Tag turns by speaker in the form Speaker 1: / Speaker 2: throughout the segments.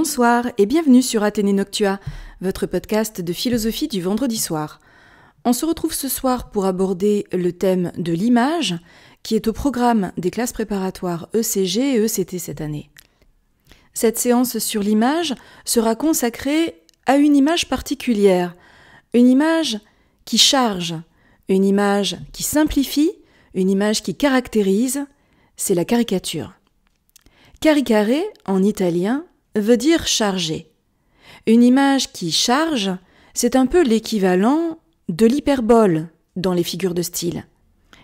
Speaker 1: Bonsoir et bienvenue sur Athénée Noctua, votre podcast de philosophie du vendredi soir. On se retrouve ce soir pour aborder le thème de l'image, qui est au programme des classes préparatoires ECG et ECT cette année. Cette séance sur l'image sera consacrée à une image particulière, une image qui charge, une image qui simplifie, une image qui caractérise, c'est la caricature. Caricare, en italien, veut dire charger. Une image qui charge, c'est un peu l'équivalent de l'hyperbole dans les figures de style.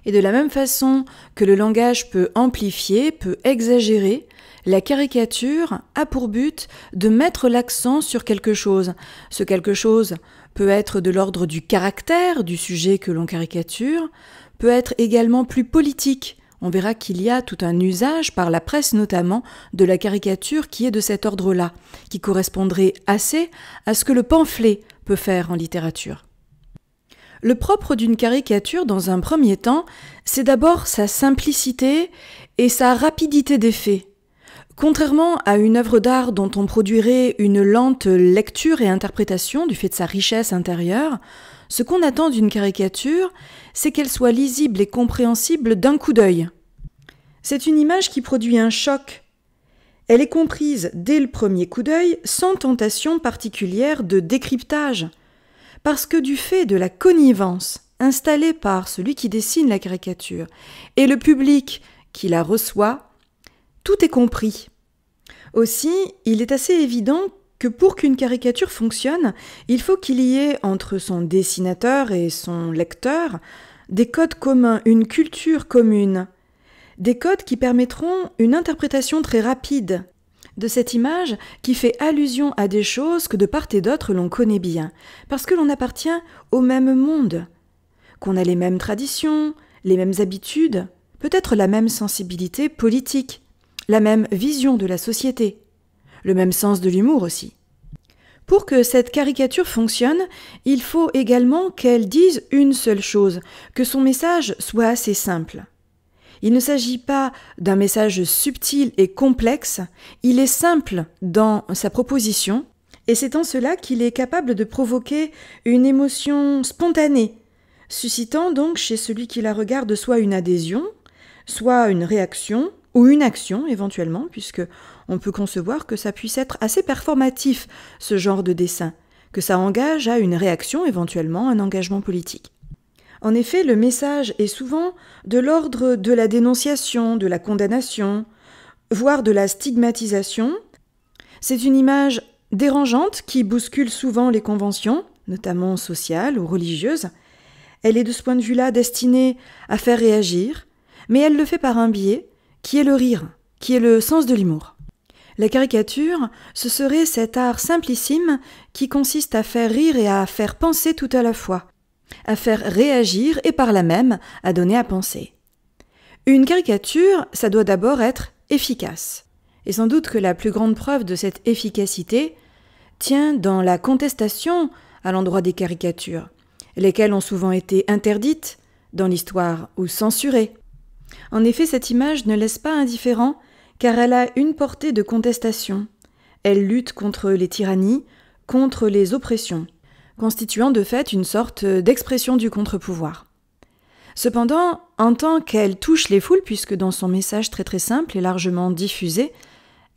Speaker 1: Et de la même façon que le langage peut amplifier, peut exagérer, la caricature a pour but de mettre l'accent sur quelque chose. Ce quelque chose peut être de l'ordre du caractère du sujet que l'on caricature, peut être également plus politique. On verra qu'il y a tout un usage, par la presse notamment, de la caricature qui est de cet ordre-là, qui correspondrait assez à ce que le pamphlet peut faire en littérature. Le propre d'une caricature, dans un premier temps, c'est d'abord sa simplicité et sa rapidité d'effet. Contrairement à une œuvre d'art dont on produirait une lente lecture et interprétation du fait de sa richesse intérieure, ce qu'on attend d'une caricature, c'est qu'elle soit lisible et compréhensible d'un coup d'œil. C'est une image qui produit un choc. Elle est comprise dès le premier coup d'œil sans tentation particulière de décryptage, parce que du fait de la connivence installée par celui qui dessine la caricature et le public qui la reçoit, tout est compris. Aussi, il est assez évident que pour qu'une caricature fonctionne, il faut qu'il y ait entre son dessinateur et son lecteur des codes communs, une culture commune, des codes qui permettront une interprétation très rapide de cette image qui fait allusion à des choses que de part et d'autre l'on connaît bien, parce que l'on appartient au même monde, qu'on a les mêmes traditions, les mêmes habitudes, peut-être la même sensibilité politique, la même vision de la société, le même sens de l'humour aussi. Pour que cette caricature fonctionne, il faut également qu'elle dise une seule chose, que son message soit assez simple. Il ne s'agit pas d'un message subtil et complexe, il est simple dans sa proposition, et c'est en cela qu'il est capable de provoquer une émotion spontanée, suscitant donc chez celui qui la regarde soit une adhésion, soit une réaction, ou une action éventuellement, puisque on peut concevoir que ça puisse être assez performatif, ce genre de dessin, que ça engage à une réaction, éventuellement un engagement politique. En effet, le message est souvent de l'ordre de la dénonciation, de la condamnation, voire de la stigmatisation. C'est une image dérangeante qui bouscule souvent les conventions, notamment sociales ou religieuses. Elle est de ce point de vue-là destinée à faire réagir, mais elle le fait par un biais qui est le rire, qui est le sens de l'humour. La caricature, ce serait cet art simplissime qui consiste à faire rire et à faire penser tout à la fois, à faire réagir et par là même à donner à penser. Une caricature, ça doit d'abord être efficace. Et sans doute que la plus grande preuve de cette efficacité tient dans la contestation à l'endroit des caricatures, lesquelles ont souvent été interdites dans l'histoire ou censurées. En effet, cette image ne laisse pas indifférent car elle a une portée de contestation. Elle lutte contre les tyrannies, contre les oppressions, constituant de fait une sorte d'expression du contre-pouvoir. Cependant, en tant qu'elle touche les foules, puisque dans son message très très simple et largement diffusé,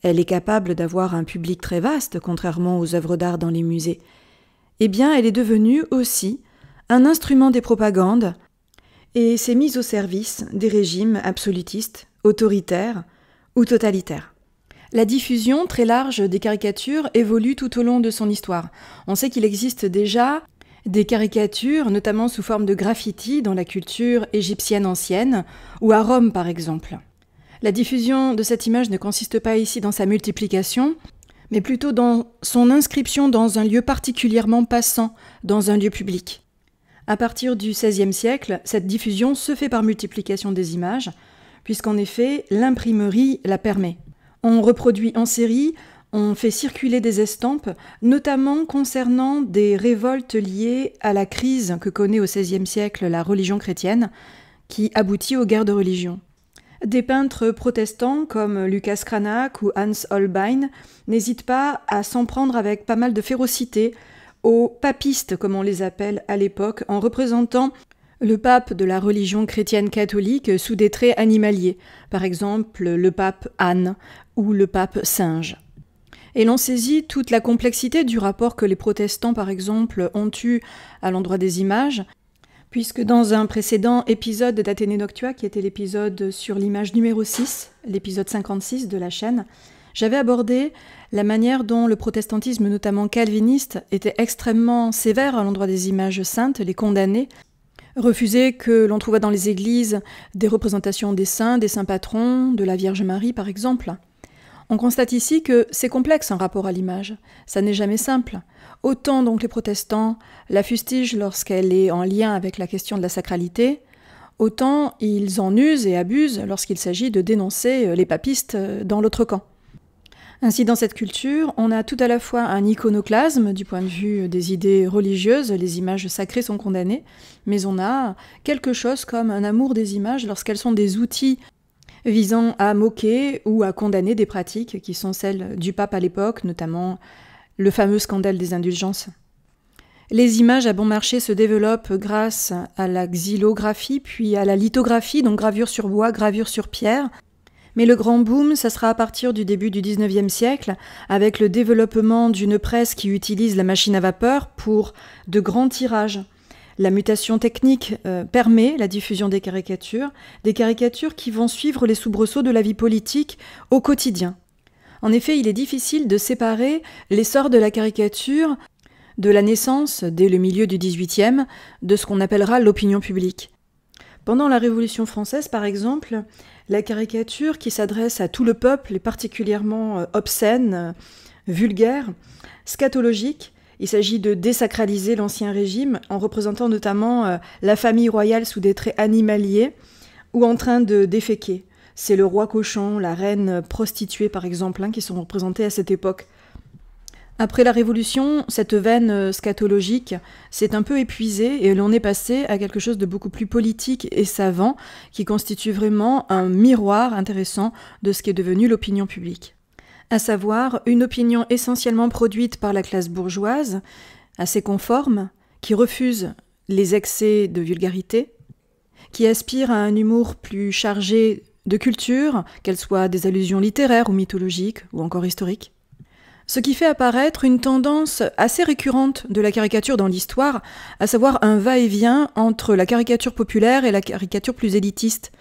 Speaker 1: elle est capable d'avoir un public très vaste, contrairement aux œuvres d'art dans les musées, eh bien elle est devenue aussi un instrument des propagandes et s'est mise au service des régimes absolutistes, autoritaires ou totalitaires. La diffusion très large des caricatures évolue tout au long de son histoire. On sait qu'il existe déjà des caricatures, notamment sous forme de graffiti dans la culture égyptienne ancienne, ou à Rome par exemple. La diffusion de cette image ne consiste pas ici dans sa multiplication, mais plutôt dans son inscription dans un lieu particulièrement passant, dans un lieu public. À partir du XVIe siècle, cette diffusion se fait par multiplication des images, puisqu'en effet, l'imprimerie la permet. On reproduit en série, on fait circuler des estampes, notamment concernant des révoltes liées à la crise que connaît au XVIe siècle la religion chrétienne, qui aboutit aux guerres de religion. Des peintres protestants comme Lucas Cranach ou Hans Holbein n'hésitent pas à s'en prendre avec pas mal de férocité aux papistes, comme on les appelle à l'époque, en représentant le pape de la religion chrétienne catholique sous des traits animaliers, par exemple le pape âne ou le pape singe. Et l'on saisit toute la complexité du rapport que les protestants, par exemple, ont eu à l'endroit des images, puisque dans un précédent épisode d'Athénée Noctua, qui était l'épisode sur l'image numéro 6, l'épisode 56 de la chaîne, j'avais abordé la manière dont le protestantisme, notamment calviniste, était extrêmement sévère à l'endroit des images saintes, les condamnait, refusait que l'on trouvât dans les églises des représentations des saints patrons, de la Vierge Marie par exemple. On constate ici que c'est complexe en rapport à l'image, ça n'est jamais simple. Autant donc les protestants la fustigent lorsqu'elle est en lien avec la question de la sacralité, autant ils en usent et abusent lorsqu'il s'agit de dénoncer les papistes dans l'autre camp. Ainsi, dans cette culture, on a tout à la fois un iconoclasme du point de vue des idées religieuses, les images sacrées sont condamnées, mais on a quelque chose comme un amour des images lorsqu'elles sont des outils visant à moquer ou à condamner des pratiques qui sont celles du pape à l'époque, notamment le fameux scandale des indulgences. Les images à bon marché se développent grâce à la xylographie, puis à la lithographie, donc gravure sur bois, gravure sur pierre. Mais le grand boom, ça sera à partir du début du XIXe siècle, avec le développement d'une presse qui utilise la machine à vapeur pour de grands tirages. La mutation technique permet la diffusion des caricatures qui vont suivre les soubresauts de la vie politique au quotidien. En effet, il est difficile de séparer l'essor de la caricature de la naissance, dès le milieu du XVIIIe, de ce qu'on appellera l'opinion publique. Pendant la Révolution française, par exemple, la caricature qui s'adresse à tout le peuple est particulièrement obscène, vulgaire, scatologique. Il s'agit de désacraliser l'Ancien Régime en représentant notamment la famille royale sous des traits animaliers ou en train de déféquer. C'est le roi cochon, la reine prostituée par exemple, qui sont représentés à cette époque. Après la Révolution, cette veine scatologique s'est un peu épuisée et l'on est passé à quelque chose de beaucoup plus politique et savant qui constitue vraiment un miroir intéressant de ce qui est devenu l'opinion publique. À savoir une opinion essentiellement produite par la classe bourgeoise, assez conforme, qui refuse les excès de vulgarité, qui aspire à un humour plus chargé de culture, qu'elle soit des allusions littéraires ou mythologiques ou encore historiques. Ce qui fait apparaître une tendance assez récurrente de la caricature dans l'histoire, à savoir un va-et-vient entre la caricature populaire et la caricature plus élitiste.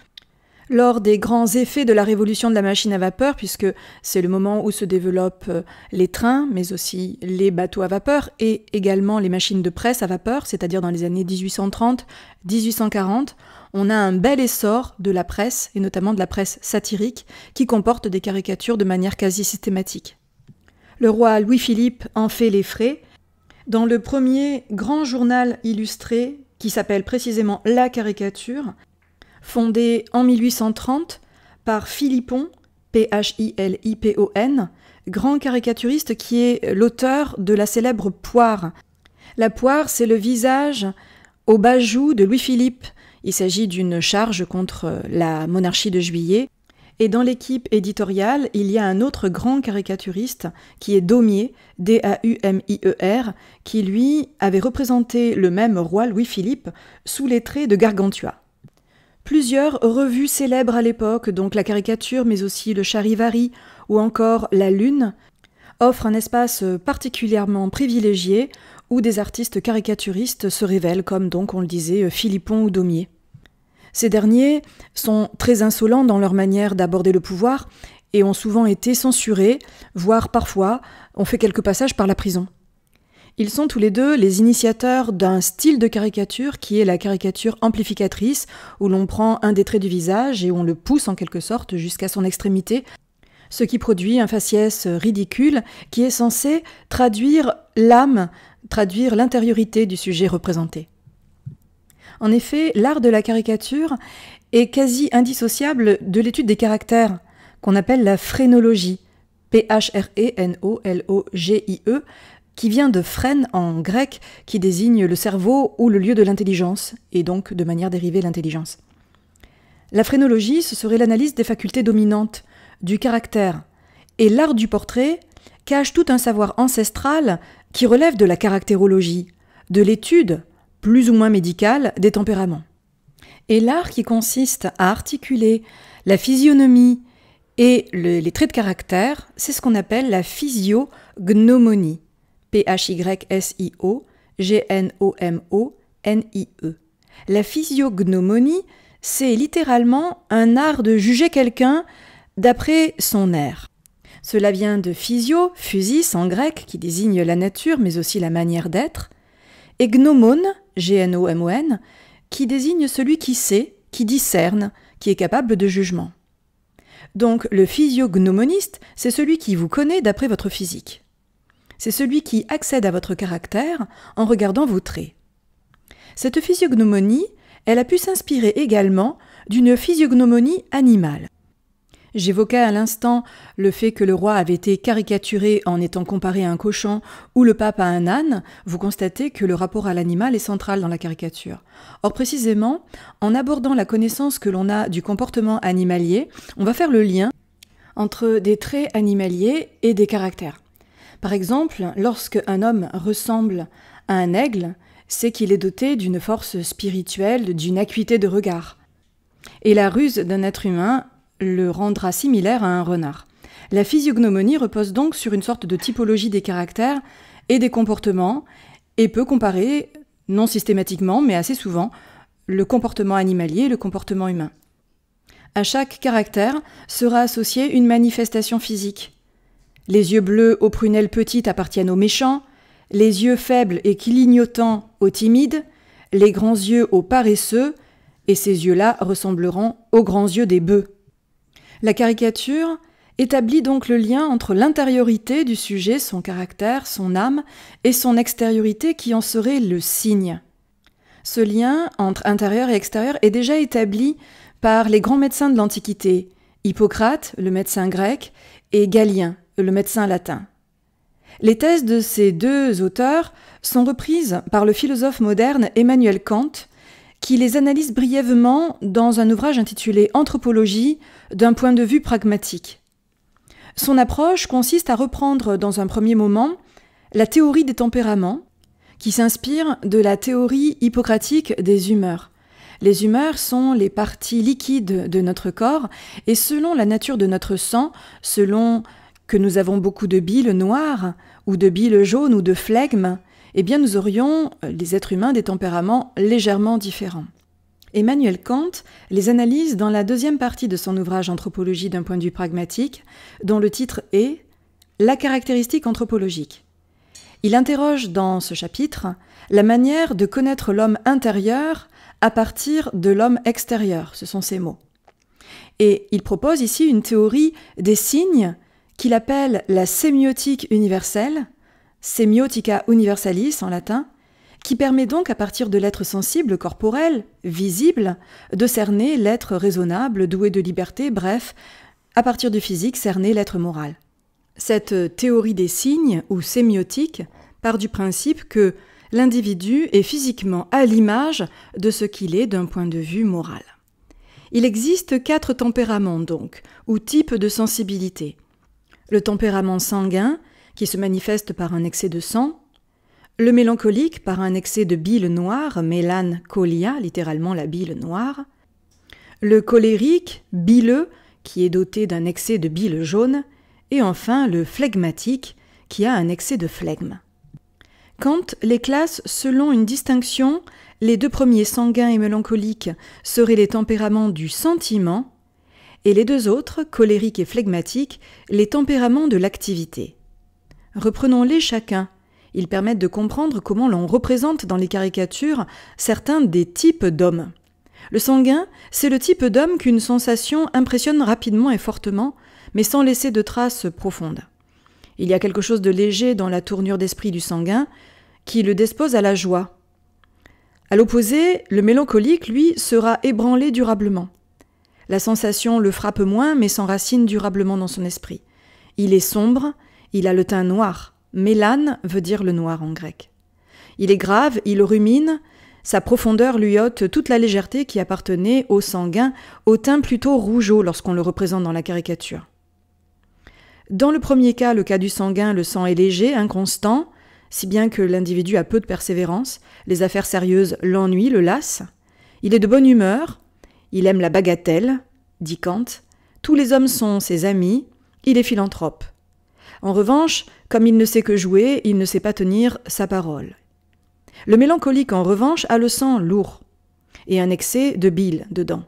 Speaker 1: Lors des grands effets de la révolution de la machine à vapeur, puisque c'est le moment où se développent les trains, mais aussi les bateaux à vapeur et également les machines de presse à vapeur, c'est-à-dire dans les années 1830-1840, on a un bel essor de la presse, et notamment de la presse satirique, qui comporte des caricatures de manière quasi systématique. Le roi Louis-Philippe en fait les frais. Dans le premier grand journal illustré, qui s'appelle précisément La Caricature, fondé en 1830 par Philippon, Philipon, grand caricaturiste qui est l'auteur de la célèbre Poire. La Poire, c'est le visage au bas joug de Louis-Philippe. Il s'agit d'une charge contre la monarchie de Juillet. Et dans l'équipe éditoriale, il y a un autre grand caricaturiste qui est Daumier, D-A-U-M-I-E-R, qui lui avait représenté le même roi Louis-Philippe sous les traits de Gargantua. Plusieurs revues célèbres à l'époque, donc la caricature, mais aussi le Charivari ou encore la Lune, offrent un espace particulièrement privilégié où des artistes caricaturistes se révèlent, comme donc on le disait Philippon ou Daumier. Ces derniers sont très insolents dans leur manière d'aborder le pouvoir et ont souvent été censurés, voire parfois ont fait quelques passages par la prison. Ils sont tous les deux les initiateurs d'un style de caricature qui est la caricature amplificatrice, où l'on prend un des traits du visage et on le pousse en quelque sorte jusqu'à son extrémité, ce qui produit un faciès ridicule qui est censé traduire l'âme, traduire l'intériorité du sujet représenté. En effet, l'art de la caricature est quasi indissociable de l'étude des caractères, qu'on appelle la phrénologie, P-H-R-E-N-O-L-O-G-I-E, qui vient de phrène en grec, qui désigne le cerveau ou le lieu de l'intelligence, et donc de manière dérivée l'intelligence. La phrénologie, ce serait l'analyse des facultés dominantes, du caractère. Et l'art du portrait cache tout un savoir ancestral qui relève de la caractérologie, de l'étude, plus ou moins médicale, des tempéraments. Et l'art qui consiste à articuler la physionomie et les traits de caractère, c'est ce qu'on appelle la physiognomonie. P-H-Y-S-I-O-G-N-O-M-O-N-I-E. La physiognomonie, c'est littéralement un art de juger quelqu'un d'après son air. Cela vient de physio, physis en grec, qui désigne la nature, mais aussi la manière d'être, et gnomon, G-N-O-M-O-N, qui désigne celui qui sait, qui discerne, qui est capable de jugement. Donc le physiognomoniste, c'est celui qui vous connaît d'après votre physique. C'est celui qui accède à votre caractère en regardant vos traits. Cette physiognomonie, elle a pu s'inspirer également d'une physiognomonie animale. J'évoquais à l'instant le fait que le roi avait été caricaturé en étant comparé à un cochon ou le pape à un âne. Vous constatez que le rapport à l'animal est central dans la caricature. Or précisément, en abordant la connaissance que l'on a du comportement animalier, on va faire le lien entre des traits animaliers et des caractères. Par exemple, lorsque un homme ressemble à un aigle, c'est qu'il est doté d'une force spirituelle, d'une acuité de regard. Et la ruse d'un être humain le rendra similaire à un renard. La physiognomonie repose donc sur une sorte de typologie des caractères et des comportements et peut comparer, non systématiquement, mais assez souvent, le comportement animalier et le comportement humain. À chaque caractère sera associée une manifestation physique. Les yeux bleus aux prunelles petites appartiennent aux méchants, les yeux faibles et clignotants aux timides, les grands yeux aux paresseux, et ces yeux-là ressembleront aux grands yeux des bœufs. La caricature établit donc le lien entre l'intériorité du sujet, son caractère, son âme, et son extériorité qui en serait le signe. Ce lien entre intérieur et extérieur est déjà établi par les grands médecins de l'Antiquité, Hippocrate, le médecin grec, et Galien, le médecin latin. Les thèses de ces deux auteurs sont reprises par le philosophe moderne Emmanuel Kant, qui les analyse brièvement dans un ouvrage intitulé « Anthropologie d'un point de vue pragmatique ». Son approche consiste à reprendre dans un premier moment la théorie des tempéraments, qui s'inspire de la théorie hippocratique des humeurs. Les humeurs sont les parties liquides de notre corps, et selon la nature de notre sang, selon que nous avons beaucoup de bile noire, ou de bile jaune, ou de flegme, eh bien nous aurions, les êtres humains, des tempéraments légèrement différents. Emmanuel Kant les analyse dans la deuxième partie de son ouvrage Anthropologie d'un point de vue pragmatique, dont le titre est « La caractéristique anthropologique ». Il interroge dans ce chapitre la manière de connaître l'homme intérieur à partir de l'homme extérieur, ce sont ses mots. Et il propose ici une théorie des signes qu'il appelle la sémiotique universelle, Semiotica universalis en latin, qui permet donc à partir de l'être sensible, corporel, visible, de cerner l'être raisonnable, doué de liberté, bref, à partir du physique, cerner l'être moral. Cette théorie des signes, ou sémiotique, part du principe que l'individu est physiquement à l'image de ce qu'il est d'un point de vue moral. Il existe 4 tempéraments donc, ou types de sensibilité. Le tempérament sanguin, qui se manifeste par un excès de sang, le mélancolique par un excès de bile noire, mélancolia, littéralement la bile noire, le colérique, bileux, qui est doté d'un excès de bile jaune, et enfin le phlegmatique, qui a un excès de flegme. Kant les classe selon une distinction, les 2 premiers sanguins et mélancoliques seraient les tempéraments du sentiment, et les 2 autres, colérique et phlegmatique, les tempéraments de l'activité. Reprenons-les chacun. Ils permettent de comprendre comment l'on représente dans les caricatures certains des types d'hommes. Le sanguin, c'est le type d'homme qu'une sensation impressionne rapidement et fortement, mais sans laisser de traces profondes. Il y a quelque chose de léger dans la tournure d'esprit du sanguin qui le dispose à la joie. À l'opposé, le mélancolique, lui, sera ébranlé durablement. La sensation le frappe moins, mais s'enracine durablement dans son esprit. Il est sombre, il a le teint noir. Mélane veut dire le noir en grec. Il est grave, il rumine, Sa profondeur lui ôte toute la légèreté qui appartenait au sanguin, au teint plutôt rougeau lorsqu'on le représente dans la caricature. Dans le premier cas, le cas du sanguin, le sang est léger, inconstant, si bien que l'individu a peu de persévérance, les affaires sérieuses l'ennuient, le lassent. Il est de bonne humeur, il aime la bagatelle, dit Kant, tous les hommes sont ses amis, il est philanthrope. En revanche, comme il ne sait que jouer, il ne sait pas tenir sa parole. Le mélancolique, en revanche, a le sang lourd et un excès de bile dedans.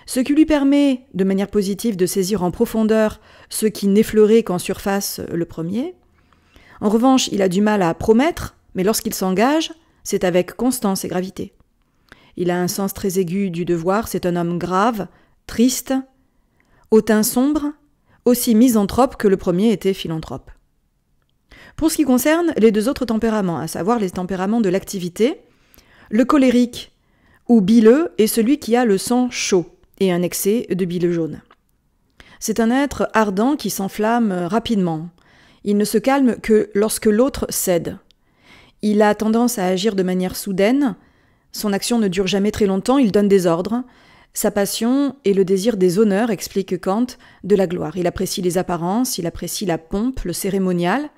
Speaker 1: Ce qui lui permet, de manière positive, de saisir en profondeur ce qui n'effleurait qu'en surface le premier. En revanche, il a du mal à promettre, mais lorsqu'il s'engage, c'est avec constance et gravité. Il a un sens très aigu du devoir, c'est un homme grave, triste, au teint sombre, aussi misanthrope que le premier était philanthrope. Pour ce qui concerne les deux autres tempéraments, à savoir les tempéraments de l'activité, le colérique ou bileux est celui qui a le sang chaud et un excès de bile jaune. C'est un être ardent qui s'enflamme rapidement. Il ne se calme que lorsque l'autre cède. Il a tendance à agir de manière soudaine, son action ne dure jamais très longtemps, il donne des ordres. Sa passion est le désir des honneurs, explique Kant, de la gloire. Il apprécie les apparences, il apprécie la pompe, le cérémonial.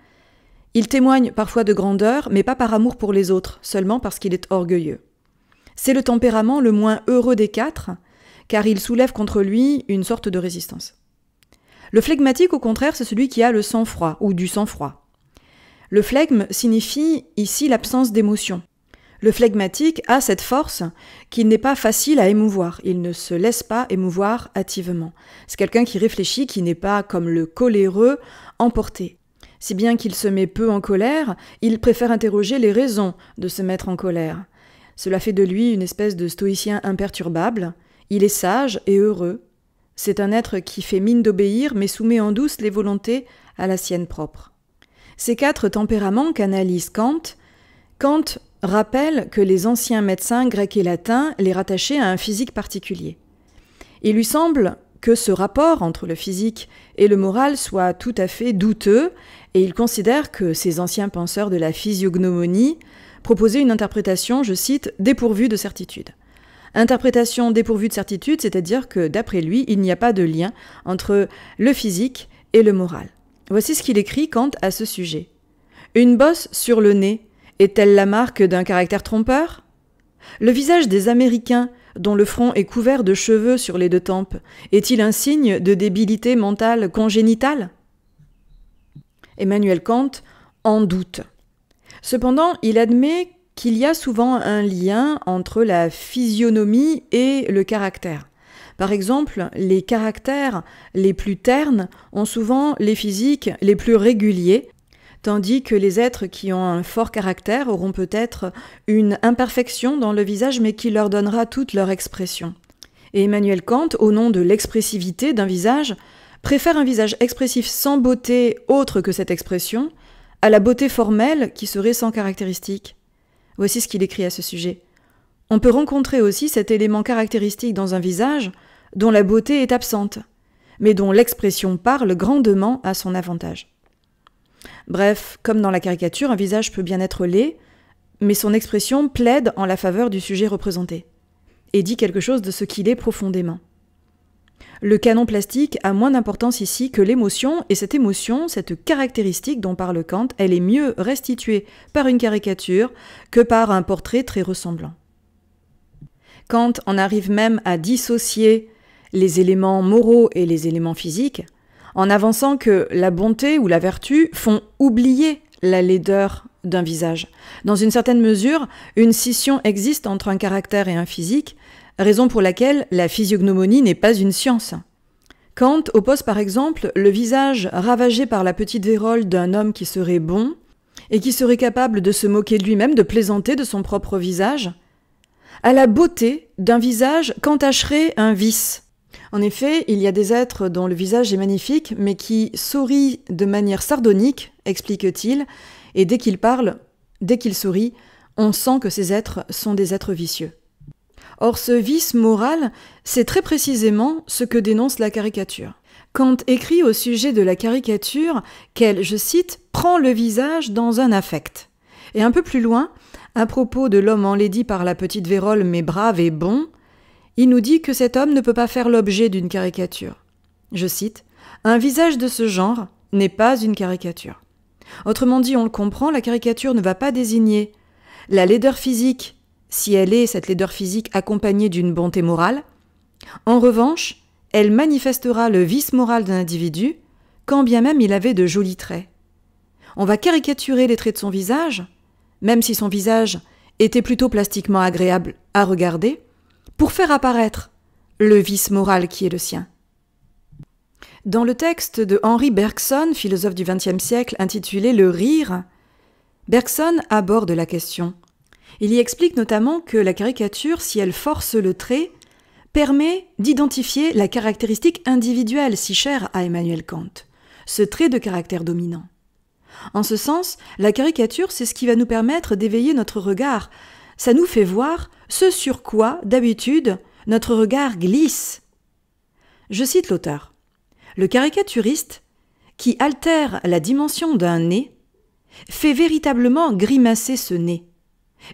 Speaker 1: Il témoigne parfois de grandeur, mais pas par amour pour les autres, seulement parce qu'il est orgueilleux. C'est le tempérament le moins heureux des quatre, car il soulève contre lui une sorte de résistance. Le flegmatique, au contraire, c'est celui qui a le sang-froid, ou du sang-froid. Le flegme signifie ici l'absence d'émotion. Le flegmatique a cette force qu'il n'est pas facile à émouvoir. Il ne se laisse pas émouvoir hâtivement. C'est quelqu'un qui réfléchit, qui n'est pas, comme le coléreux, emporté. Si bien qu'il se met peu en colère, il préfère interroger les raisons de se mettre en colère. Cela fait de lui une espèce de stoïcien imperturbable. Il est sage et heureux. C'est un être qui fait mine d'obéir, mais soumet en douce les volontés à la sienne propre. Ces quatre tempéraments qu'analyse Kant rappelle que les anciens médecins grecs et latins les rattachaient à un physique particulier. Il lui semble que ce rapport entre le physique et le moral soit tout à fait douteux, et il considère que ces anciens penseurs de la physiognomonie proposaient une interprétation, je cite, dépourvue de certitude. Interprétation dépourvue de certitude, c'est-à-dire que, d'après lui, il n'y a pas de lien entre le physique et le moral. Voici ce qu'il écrit Kant à ce sujet. « Une bosse sur le nez est-elle la marque d'un caractère trompeur ? Le visage des Américains, dont le front est couvert de cheveux sur les deux tempes, est-il un signe de débilité mentale congénitale ? » Emmanuel Kant en doute. Cependant, il admet qu'il y a souvent un lien entre la physionomie et le caractère. Par exemple, les caractères les plus ternes ont souvent les physiques les plus réguliers, tandis que les êtres qui ont un fort caractère auront peut-être une imperfection dans le visage, mais qui leur donnera toute leur expression. Et Emmanuel Kant, au nom de l'expressivité d'un visage, préfère un visage expressif sans beauté autre que cette expression, à la beauté formelle qui serait sans caractéristique. Voici ce qu'il écrit à ce sujet. On peut rencontrer aussi cet élément caractéristique dans un visage dont la beauté est absente, mais dont l'expression parle grandement à son avantage. Bref, comme dans la caricature, un visage peut bien être laid, mais son expression plaide en la faveur du sujet représenté, et dit quelque chose de ce qu'il est profondément. Le canon plastique a moins d'importance ici que l'émotion, et cette émotion, cette caractéristique dont parle Kant, elle est mieux restituée par une caricature que par un portrait très ressemblant. Kant en arrive même à dissocier les éléments moraux et les éléments physiques, en avançant que la bonté ou la vertu font oublier la laideur d'un visage. Dans une certaine mesure, une scission existe entre un caractère et un physique, raison pour laquelle la physiognomonie n'est pas une science. Kant oppose par exemple le visage ravagé par la petite vérole d'un homme qui serait bon et qui serait capable de se moquer de lui-même, de plaisanter de son propre visage, à la beauté d'un visage qu'entacherait un vice. En effet, il y a des êtres dont le visage est magnifique, mais qui sourient de manière sardonique, explique-t-il, et dès qu'ils parlent, dès qu'ils sourient, on sent que ces êtres sont des êtres vicieux. Or, ce vice moral, c'est très précisément ce que dénonce la caricature. Kant écrit au sujet de la caricature qu'elle, je cite, « prend le visage dans un affect ». Et un peu plus loin, À propos de l'homme enlaidi par la petite vérole mais brave et bon, il nous dit que cet homme ne peut pas faire l'objet d'une caricature. Je cite, « Un visage de ce genre n'est pas une caricature. » Autrement dit, on le comprend, la caricature ne va pas désigner la laideur physique, si elle est, cette laideur physique, accompagnée d'une bonté morale. En revanche, elle manifestera le vice moral d'un individu, quand bien même il avait de jolis traits. On va caricaturer les traits de son visage, même si son visage était plutôt plastiquement agréable à regarder, pour faire apparaître le vice moral qui est le sien. Dans le texte de Henri Bergson, philosophe du XXe siècle, intitulé « Le rire », Bergson aborde la question. Il y explique notamment que la caricature, si elle force le trait, permet d'identifier la caractéristique individuelle si chère à Emmanuel Kant, ce trait de caractère dominant. En ce sens, la caricature, c'est ce qui va nous permettre d'éveiller notre regard. Ça nous fait voir ce sur quoi, d'habitude, notre regard glisse. Je cite l'auteur. « Le caricaturiste, qui altère la dimension d'un nez, fait véritablement grimacer ce nez.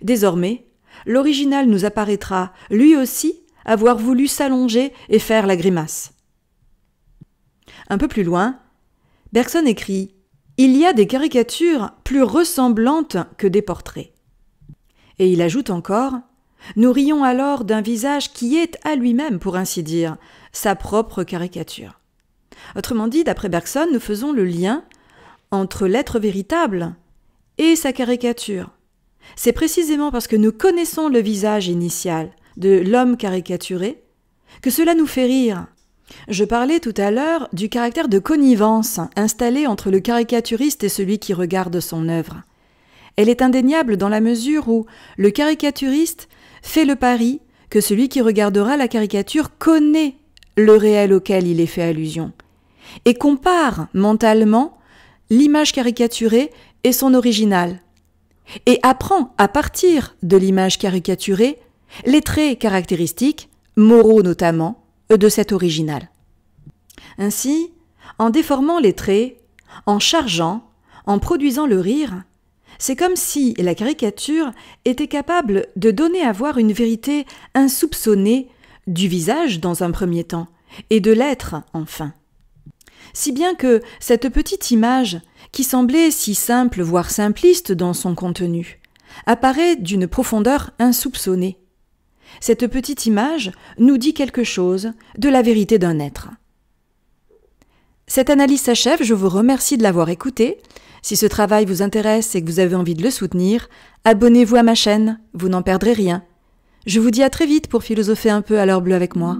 Speaker 1: Désormais, l'original nous apparaîtra, lui aussi, avoir voulu s'allonger et faire la grimace. » Un peu plus loin, Bergson écrit « Il y a des caricatures plus ressemblantes que des portraits. » Et il ajoute encore « Nous rions alors d'un visage qui est à lui-même, pour ainsi dire, sa propre caricature. » Autrement dit, d'après Bergson, nous faisons le lien entre l'être véritable et sa caricature. C'est précisément parce que nous connaissons le visage initial de l'homme caricaturé que cela nous fait rire. Je parlais tout à l'heure du caractère de connivence installé entre le caricaturiste et celui qui regarde son œuvre. Elle est indéniable dans la mesure où le caricaturiste fait le pari que celui qui regardera la caricature connaît le réel auquel il est fait allusion et compare mentalement l'image caricaturée et son original et apprend à partir de l'image caricaturée les traits caractéristiques, moraux notamment, de cet original. Ainsi, en déformant les traits, en chargeant, en produisant le rire, c'est comme si la caricature était capable de donner à voir une vérité insoupçonnée du visage dans un premier temps, et de l'être enfin. Si bien que cette petite image, qui semblait si simple voire simpliste dans son contenu, apparaît d'une profondeur insoupçonnée. Cette petite image nous dit quelque chose de la vérité d'un être. Cette analyse s'achève, je vous remercie de l'avoir écoutée. Si ce travail vous intéresse et que vous avez envie de le soutenir, abonnez-vous à ma chaîne, vous n'en perdrez rien. Je vous dis à très vite pour philosopher un peu à l'heure bleue avec moi.